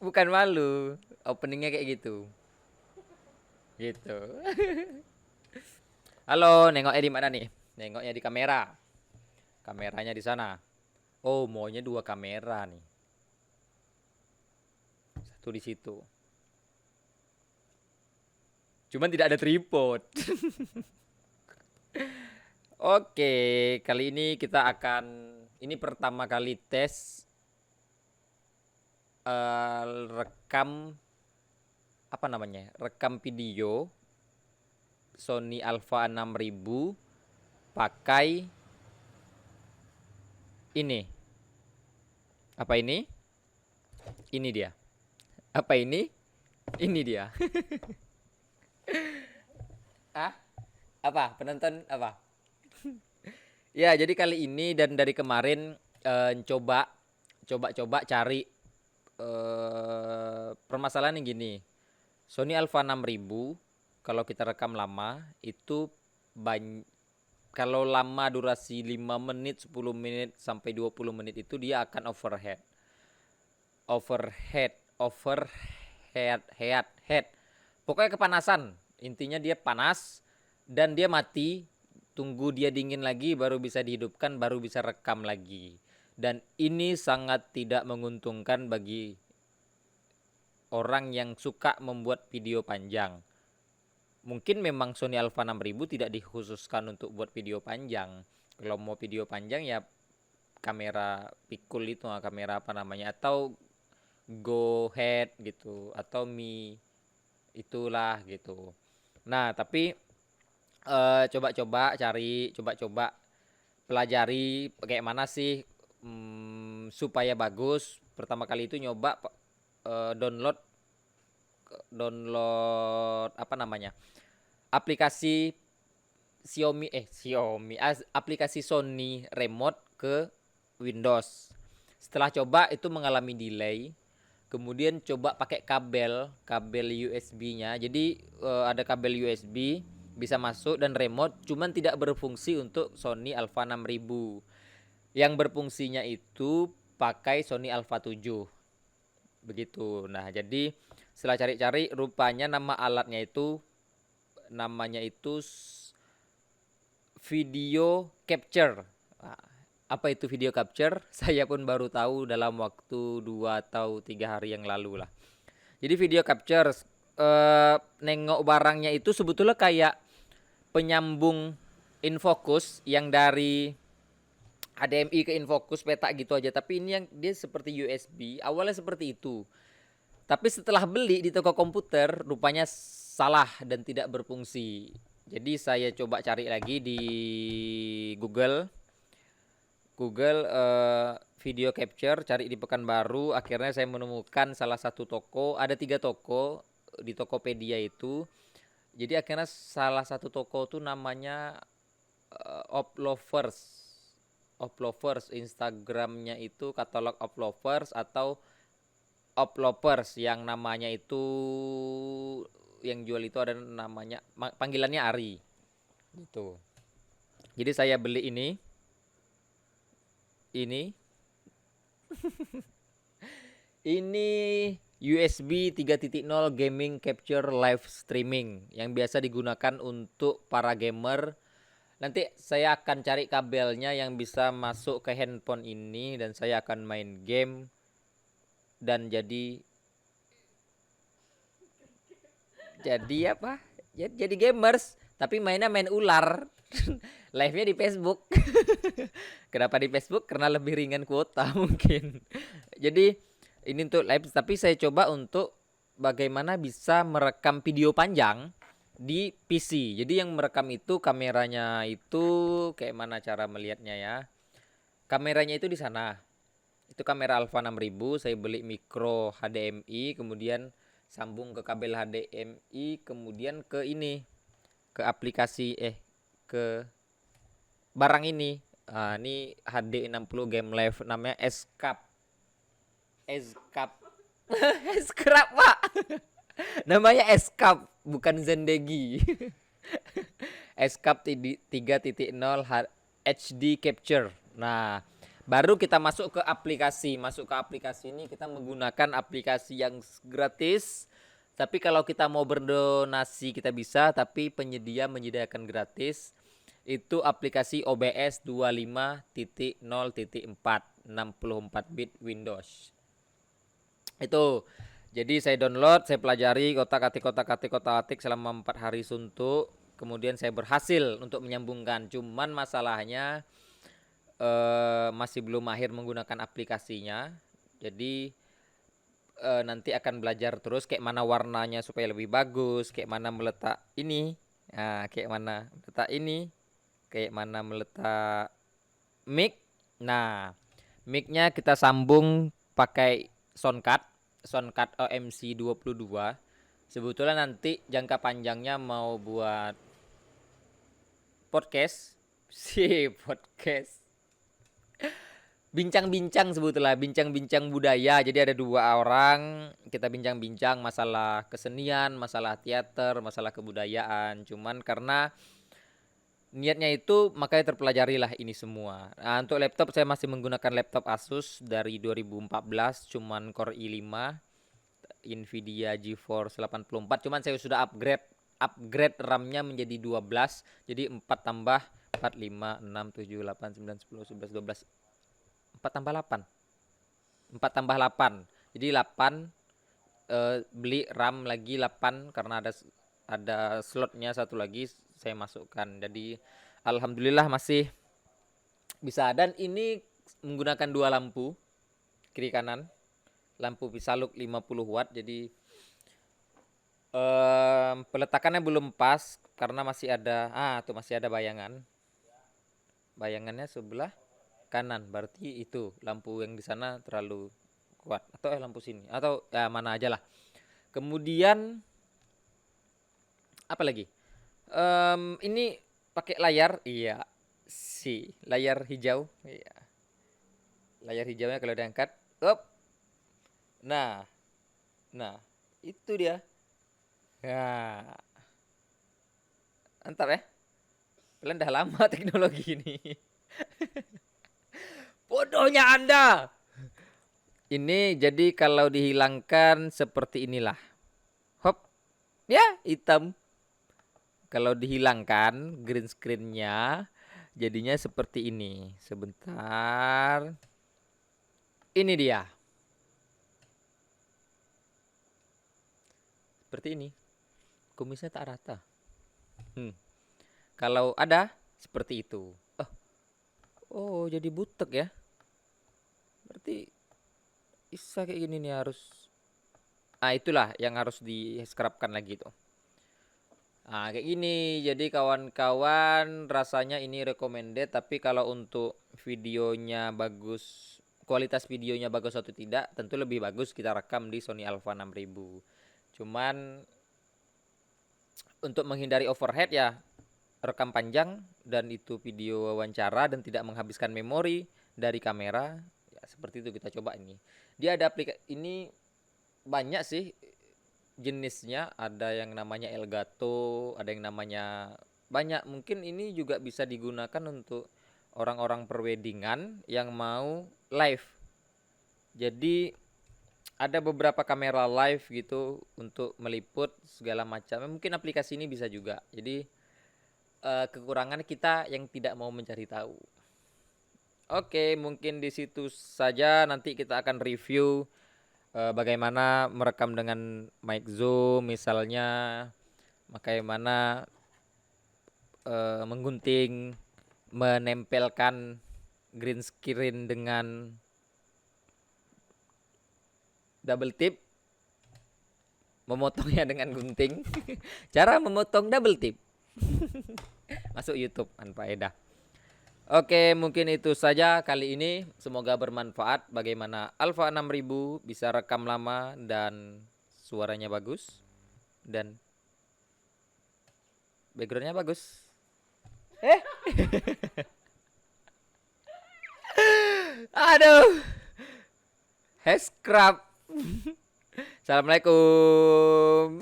Bukan malu, openingnya kayak gitu. Gitu. Halo, nengoknya di mana nih? Nengoknya di kamera. Kameranya di sana. Oh, maunya dua kamera nih. Satu di situ. Cuman tidak ada tripod. Oke, kali ini kita akan ini pertama kali tes rekam apa namanya? Rekam video Sony Alpha 6000 pakai ini. Apa ini? Ini dia. Apa ini? Ini dia. Ah? Apa? Penonton apa? Ya, jadi kali ini dan dari kemarin coba cari permasalahan yang gini. Sony Alpha 6000 kalau kita rekam lama itu kalau lama durasi 5 menit, 10 menit sampai 20 menit itu dia akan overhead. Overhead. Pokoknya kepanasan. Intinya dia panas dan dia mati. Tunggu dia dingin lagi baru bisa dihidupkan, baru bisa rekam lagi. Dan ini sangat tidak menguntungkan bagi orang yang suka membuat video panjang. Mungkin memang Sony Alpha 6000 tidak dikhususkan untuk buat video panjang. Kalau mau video panjang ya kamera pikul itu, kamera apa namanya, atau Go Head gitu, atau Mi itulah gitu. Nah, tapi coba-coba pelajari kayak mana sih supaya bagus. Pertama kali itu nyoba download apa namanya, aplikasi aplikasi Sony Remote ke Windows. Setelah coba itu mengalami delay. Kemudian coba pakai kabel USB-nya. Jadi ada kabel USB bisa masuk dan remote, cuman tidak berfungsi untuk Sony Alpha 6000. Yang berfungsinya itu pakai Sony Alpha 7. Begitu. Nah, jadi setelah cari-cari rupanya namanya itu video capture. Nah, apa itu video capture? Saya pun baru tahu dalam waktu 2 atau 3 hari yang lalu lah. Jadi video capture nengok barangnya itu sebetulnya kayak penyambung infocus yang dari HDMI ke infocus peta gitu aja, tapi ini yang dia seperti USB. Awalnya seperti itu. Tapi setelah beli di toko komputer rupanya salah dan tidak berfungsi. Jadi saya coba cari lagi di Google video capture, cari di Pekanbaru. Akhirnya saya menemukan salah satu toko, ada 3 toko di Tokopedia itu. Jadi akhirnya salah satu toko tuh namanya Oplovers. Instagramnya itu katalog Oplovers atau Oplovers, yang namanya itu yang jual itu ada namanya panggilannya Ari gitu. Jadi saya beli ini ini USB 3.0 gaming capture live streaming yang biasa digunakan untuk para gamer. Nanti saya akan cari kabelnya yang bisa masuk ke handphone ini dan saya akan main game dan jadi apa? Jadi gamers, tapi main ular. Live-nya di Facebook. Kenapa di Facebook? Karena lebih ringan kuota mungkin. Jadi ini untuk live, tapi saya coba untuk bagaimana bisa merekam video panjang di PC. Jadi yang merekam itu kameranya itu kayak mana cara melihatnya ya. Kameranya itu di sana. Itu kamera Alpha 6000, saya beli micro HDMI, kemudian sambung ke kabel HDMI, kemudian ke ini, ke aplikasi ke barang ini. Ini HD60 Game Live, namanya Escape. Escape Pak. Namanya Escape, bukan Zendegi. Escape 3.0 HD capture. Nah, baru kita masuk ke aplikasi. Masuk ke aplikasi ini kita menggunakan aplikasi yang gratis. Tapi kalau kita mau berdonasi kita bisa, tapi penyedia menyediakan gratis. Itu aplikasi OBS 25.0.4 64 bit Windows. Itu. Jadi saya download, saya pelajari kotak-atik selama 4 hari suntuk. Kemudian saya berhasil untuk menyambungkan. Cuman masalahnya masih belum mahir menggunakan aplikasinya. Jadi nanti akan belajar terus kayak mana warnanya supaya lebih bagus, kayak mana meletak ini, kayak mana meletak ini, kayak mana meletak mic. Nah, mic-nya kita sambung pakai soundcard OMC 22. Sebetulnya nanti jangka panjangnya mau buat podcast. Podcast. Bincang-bincang sebetulnya, bincang-bincang budaya. Jadi ada 2 orang, kita bincang-bincang masalah kesenian, masalah teater, masalah kebudayaan. Cuman karena niatnya itu makanya terpelajarilah ini semua. Nah, untuk laptop saya masih menggunakan laptop Asus dari 2014, cuman Core i5 Nvidia GeForce 84. Cuman saya sudah upgrade RAM-nya menjadi 12. Jadi 4 tambah 4 5 6 7 8 9 10 11 12 4 tambah 8. 4 tambah 8. Jadi 8 beli RAM lagi 8 karena ada slotnya satu lagi saya masukkan. Jadi alhamdulillah masih bisa, dan ini menggunakan 2 lampu kiri kanan. Lampu Pisaluk 50 watt. Jadi peletakannya belum pas karena masih ada tuh masih ada bayangannya sebelah kanan, berarti itu lampu yang di sana terlalu kuat, atau lampu sini, atau ya mana aja lah. Kemudian apa lagi, ini pakai layar, iya sih, layar hijau, iya, layar hijaunya kalau diangkat nah itu dia. Nah, mantap ya, kalian udah lama teknologi ini. Bodohnya Anda. Ini jadi kalau dihilangkan seperti inilah. Hop. Ya, hitam. Kalau dihilangkan green screen-nya jadinya seperti ini. Sebentar. Ini dia. Seperti ini. Kumisnya tak rata. Kalau ada seperti itu. Oh, jadi butek ya. Berarti bisa kayak gini nih harus. Itulah yang harus di-scrubkan lagi tuh. Kayak gini. Jadi kawan-kawan, rasanya ini recommended, tapi kalau untuk videonya bagus, kualitas videonya bagus atau tidak, tentu lebih bagus kita rekam di Sony Alpha 6000. Cuman untuk menghindari overhead ya rekam panjang, dan itu video wawancara dan tidak menghabiskan memori dari kamera. Ya seperti itu kita coba ini. Dia ada aplikasi ini banyak sih jenisnya, ada yang namanya Elgato, ada yang namanya banyak. Mungkin ini juga bisa digunakan untuk orang-orang perwedingan yang mau live. Jadi ada beberapa kamera live gitu untuk meliput segala macam. Mungkin aplikasi ini bisa juga. Jadi kekurangan kita yang tidak mau mencari tahu. Oke, mungkin di situ saja. Nanti kita akan review bagaimana merekam dengan mic zoom misalnya, bagaimana menggunting, menempelkan green screen dengan double tip, memotongnya dengan gunting. Cara memotong double tip. Masuk YouTube Anfaedah. Oke, mungkin itu saja kali ini. Semoga bermanfaat bagaimana Alpha 6000 bisa rekam lama dan suaranya bagus dan backgroundnya bagus. Aduh. Scrub. Assalamualaikum.